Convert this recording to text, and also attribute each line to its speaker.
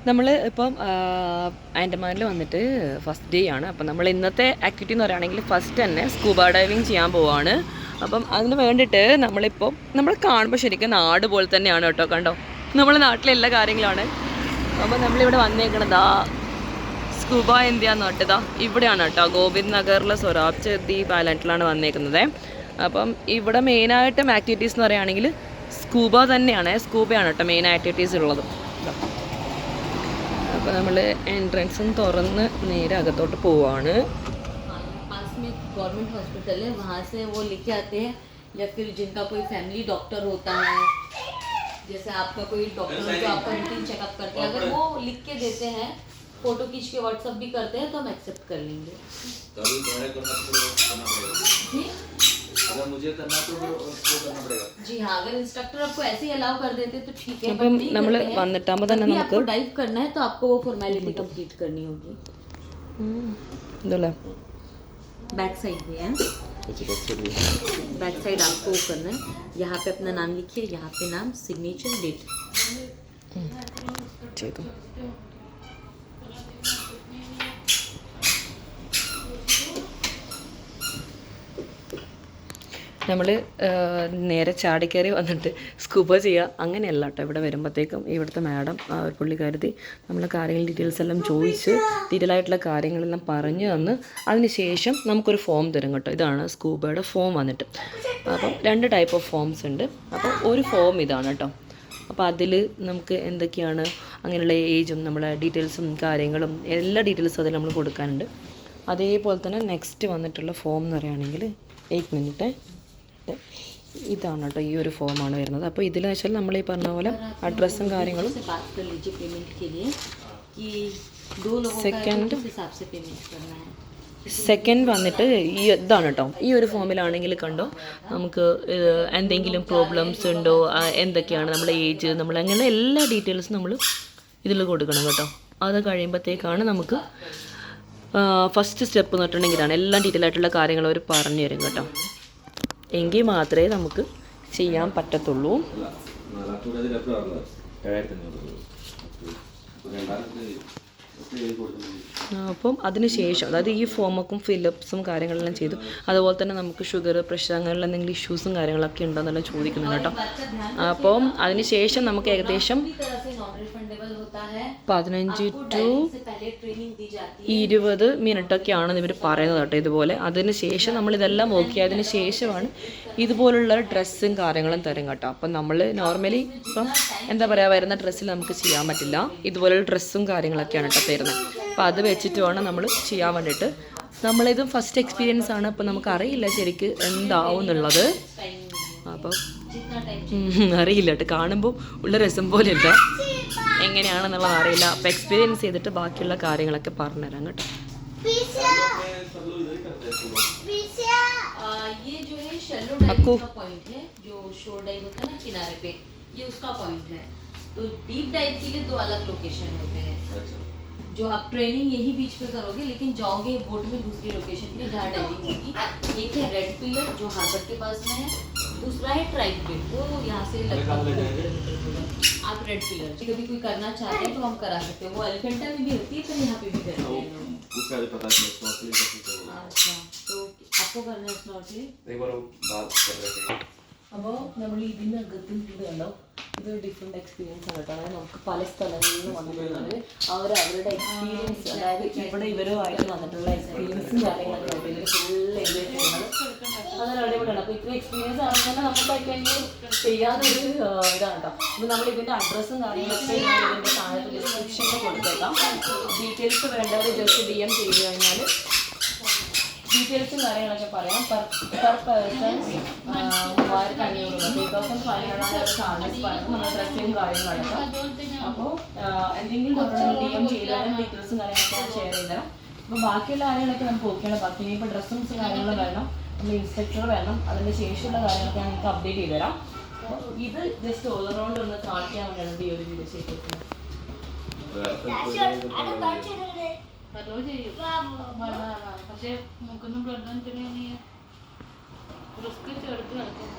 Speaker 1: നമ്മൾ ഇപ്പം ആൻഡമാനിൽ വന്നിട്ട് ഫസ്റ്റ് ഡേ ആണ്. അപ്പം നമ്മൾ ഇന്നത്തെ ആക്ടിവിറ്റി എന്ന് പറയുകയാണെങ്കിൽ ഫസ്റ്റ് തന്നെ സ്കൂബ ഡൈവിങ് ചെയ്യാൻ പോവാണ്. അപ്പം അതിന് വേണ്ടിയിട്ട് നമ്മളിപ്പോൾ നമ്മൾ കാണുമ്പോൾ ശരിക്കും നാട് പോലെ തന്നെയാണ് കേട്ടോ. കണ്ടോ, നമ്മളെ നാട്ടിലെ എല്ലാ കാര്യങ്ങളാണ്. അപ്പം നമ്മളിവിടെ വന്നേക്കണത് സ്കൂബ ഇന്ത്യ എന്ന് പറഞ്ഞിട്ട് ഇവിടെയാണ് കേട്ടോ. ഗോവിന്ദ് നഗറിലെ സൊറാബ് ദ്വീപ് ഐലൻഡിലാണ് വന്നേക്കുന്നത്. അപ്പം ഇവിടെ മെയിനായിട്ടും ആക്ടിവിറ്റീസ് എന്ന് പറയുകയാണെങ്കിൽ സ്കൂബ തന്നെയാണ്. സ്കൂബയാണ് കേട്ടോ മെയിൻ ആക്ടിവിറ്റീസ് ഉള്ളത്. അപ്പോൾ നമ്മൾ എൻട്രൻസും തുറന്ന് നേരെ അകത്തോട്ട് പോവാണ്.
Speaker 2: गवर्नमेंट हॉस्पिटल है, वहाँ से वो लेके आते हैं, या फिर जिनका कोई फैमिली डॉक्टर होता है, जैसे आपका कोई डॉक्टर जो आपका रूटीन चेकअप करते हैं, अगर वो लिख के देते हैं, फोटो खींच के व्हाट्सएप भी करते हैं, तो हम एक्सेप्ट कर लेंगे।
Speaker 3: अगर मुझे करना तो उसको करना पड़ेगा।
Speaker 2: जी हाँ, अगर इंस्ट्रक्टर आपको ऐसे ही अलाउ कर देते तो ठीक है,
Speaker 1: അപ്പം നമ്മൾ വന്നിട്ടാകുമ്പോൾ തന്നെ നമുക്ക്
Speaker 2: डाइव करना है तो आपको वो फॉर्मेलिटी कंप्लीट करनी होगी।
Speaker 1: ഇതല്ലേ
Speaker 2: बैक साइड में है, बैक साइड आपको करना है। यहाँ पे अपना नाम लिखिए, यहाँ पे नाम, सिग्नेचर, डेट
Speaker 1: ചെയ്തു. നമ്മൾ നേരെ ചാടിക്കയറി വന്നിട്ട് സ്കൂബ ചെയ്യുക അങ്ങനെയല്ല കേട്ടോ. ഇവിടെ വരുമ്പോഴത്തേക്കും ഇവിടുത്തെ മാഡം പുള്ളിക്കാരത്തി നമ്മളെ കാര്യങ്ങൾ ഡീറ്റെയിൽസ് എല്ലാം ചോദിച്ച് ഡീറ്റെയിൽ ആയിട്ടുള്ള കാര്യങ്ങളെല്ലാം പറഞ്ഞു തന്ന് അതിന് ശേഷം നമുക്കൊരു ഫോം തരും കേട്ടോ. ഇതാണ് സ്കൂബയുടെ ഫോം വന്നിട്ട്. അപ്പം 2 ടൈപ്പ് ഓഫ് ഫോംസ് ഉണ്ട്. അപ്പോൾ ഒരു ഫോം ഇതാണ് കേട്ടോ. അപ്പോൾ അതിൽ നമുക്ക് എന്തൊക്കെയാണ് അങ്ങനെയുള്ള ഏജും നമ്മളെ ഡീറ്റെയിൽസും കാര്യങ്ങളും എല്ലാ ഡീറ്റെയിൽസും അതിൽ നമ്മൾ കൊടുക്കാനുണ്ട്. അതേപോലെ തന്നെ നെക്സ്റ്റ് വന്നിട്ടുള്ള ഫോം എന്ന് പറയുകയാണെങ്കിൽ 1 മിനിറ്റ് ഇതാണ് കേട്ടോ. ഈ ഒരു ഫോമാണ് വരുന്നത്. അപ്പോൾ ഇതിൽ വെച്ചാൽ നമ്മൾ ഈ പറഞ്ഞ പോലെ അഡ്രസ്സും കാര്യങ്ങളും സെക്കൻഡ് വന്നിട്ട് ഈ ഇതാണ് കേട്ടോ. ഈ ഒരു ഫോമിലാണെങ്കിൽ കണ്ടോ നമുക്ക് എന്തെങ്കിലും പ്രോബ്ലംസ് ഉണ്ടോ, എന്തൊക്കെയാണ് നമ്മളെ ഏജ്, നമ്മൾ അങ്ങനെ എല്ലാ ഡീറ്റെയിൽസും നമ്മൾ ഇതിൽ കൊടുക്കണം കേട്ടോ. അത് കഴിയുമ്പോഴത്തേക്കാണ് നമുക്ക് ഫസ്റ്റ് സ്റ്റെപ്പ് എന്ന് പറഞ്ഞിട്ടുണ്ടെങ്കിൽ ഇതാണ്. എല്ലാം ഡീറ്റെയിൽ ആയിട്ടുള്ള കാര്യങ്ങൾ അവർ പറഞ്ഞു തരും കേട്ടോ. എങ്കിൽ മാത്രമേ നമുക്ക് ചെയ്യാൻ പറ്റത്തുള്ളൂ. അപ്പം അതിന് ശേഷം അതായത് ഈ ഫോമൊക്കെ ഫില്ലപ്സും കാര്യങ്ങളെല്ലാം ചെയ്തു. അതുപോലെ തന്നെ നമുക്ക് ഷുഗർ, പ്രഷർ അങ്ങനെയുള്ള എന്തെങ്കിലും ഇഷ്യൂസും കാര്യങ്ങളൊക്കെ ഉണ്ടോയെന്നെല്ലാം ചോദിക്കുന്നുണ്ട് കേട്ടോ. അപ്പം അതിന് ശേഷം നമുക്ക് ഏകദേശം 15 to 20 മിനിറ്റൊക്കെയാണ് ഇവർ പറയുന്നത് കേട്ടോ ഇതുപോലെ. അതിന് ശേഷം നമ്മളിതെല്ലാം നോക്കിയതിന് ശേഷമാണ് ഇതുപോലുള്ള ഡ്രസ്സും കാര്യങ്ങളും തരും കേട്ടോ. അപ്പം നമ്മൾ നോർമലി ഇപ്പം എന്താ പറയുക വരുന്ന ഡ്രസ്സിൽ നമുക്ക് ചെയ്യാൻ പറ്റില്ല. ഇതുപോലുള്ള ഡ്രസ്സും കാര്യങ്ങളൊക്കെയാണ് കേട്ടോ തരുന്നത്. അപ്പോൾ അത് വെച്ചിട്ട് വേണം നമ്മൾ ചെയ്യാൻ വേണ്ടിയിട്ട്. നമ്മളിതും ഫസ്റ്റ് എക്സ്പീരിയൻസ് ആണ്. അപ്പോൾ നമുക്കറിയില്ല ശരിക്ക് എന്താവും എന്നുള്ളത്. അപ്പം അറിയില്ല കേട്ടോ, കാണുമ്പോൾ ഉള്ള രസം പോലെയല്ല, എങ്ങനെയാണെന്നുള്ളത് അറിയില്ല. അപ്പോൾ എക്സ്പീരിയൻസ് ചെയ്തിട്ട് ബാക്കിയുള്ള കാര്യങ്ങളൊക്കെ പറഞ്ഞുതരാം കേട്ടോ.
Speaker 2: ये जो है शैलो डाइव का पॉइंट है, जो शोर डाइव होता है ना किनारे पे, ये उसका पॉइंट है। तो डीप डाइव के लिए 2 अलग लोकेशन होते हैं। जो आप ट्रेनिंग यही बीच पे करोगे, लेकिन जाओगे बोट में दूसरी लोकेशन पे जहाँ डाइविंग होगी। एक है रेड पिलर जो हार्बर के पास में है, दूसरा है ट्राइब पे, वो यहाँ से लगभग 2 किलोमीटर दूर है। आप रेड पिलर कभी कोई करना चाहते हैं तो हम करा सकते हैं। वो एलिफेंटा में भी होती है, तो यहाँ पे भी करते हैं। अच्छा, तो आपको करना है स्नॉर्कलिंग?
Speaker 3: एक बार बात कर रहे थे.
Speaker 1: അപ്പോൾ നമ്മൾ ഇതിനകത്തും ഇത് കണ്ടോ, ഇതൊരു ഡിഫറെൻറ്റ് എക്സ്പീരിയൻസ് ആണ് കേട്ടോ. അതായത് നമുക്ക് പല സ്ഥലങ്ങളിൽ നിന്ന് വന്നിട്ടുള്ളത് അവരുടെ എക്സ്പീരിയൻസ്, അതായത് ഇവിടെ ഇവരുമായിട്ട് വന്നിട്ടുള്ള എക്സ്പീരിയൻസും കാര്യങ്ങളൊക്കെ ഉണ്ട്. ഇവർ ഫുൾ എൻജോയ് ചെയ്യുന്നത് അങ്ങനെ അടിപൊളിയാണ്. അപ്പോൾ ഇത്ര എക്സ്പീരിയൻസ് ആണെങ്കിൽ തന്നെ നമുക്കൊക്കെ ചെയ്യാതൊരു ഇതാണ് കേട്ടോ. അപ്പോൾ നമ്മൾ ഇതിൻ്റെ അഡ്രസ്സും കാര്യങ്ങളൊക്കെ ഞാൻ ഇതിൻ്റെ താഴത്തെ ഡിസ്ക്രിപ്ഷനിൽ കൊടുത്തേക്കാം. ഡീറ്റെയിൽസ് വേണ്ടവർ ജസ്റ്റ് DM ചെയ്ത് കഴിഞ്ഞാൽ ഡീറ്റെയിൽസും കാര്യങ്ങളൊക്കെ പറയാം. പെർ പേഴ്സൺ 3500 3500 ചാർജസ് പറയുന്നത് നമ്മൾ ഡ്രസ്സിനും കാര്യങ്ങളടക്കം. അപ്പോൾ എന്തെങ്കിലും DM ചെയ്താലും ഡീറ്റെയിൽസും കാര്യങ്ങളൊക്കെ ഞാൻ ഷെയർ ചെയ്തുതരാം. അപ്പോൾ ബാക്കിയുള്ള കാര്യങ്ങളൊക്കെ നമുക്ക് ഓക്കെയാണ്. ബാക്കി ഇനിയിപ്പോൾ ഡ്രസ്സും കാര്യങ്ങളും വേണം, നമ്മൾ ഇൻസ്ട്രക്ടർ വേണം, അതിൻ്റെ ശേഷിയുള്ള കാര്യങ്ങളൊക്കെ ഞാൻ നിങ്ങൾക്ക് അപ്ഡേറ്റ് ചെയ്ത് തരാം. അപ്പോൾ ഇത് ജസ്റ്റ് ഓൾറൗണ്ട് ഒന്ന് കാണിക്കാൻ വേണ്ടിയാണ് ഈ ഒരു വീഡിയോ ചെയ്തിരിക്കുന്നത്.
Speaker 4: പക്ഷെ നമുക്കൊന്നും ബ്ലഡ് റിസ്ക് എടുത്ത് നടക്കും.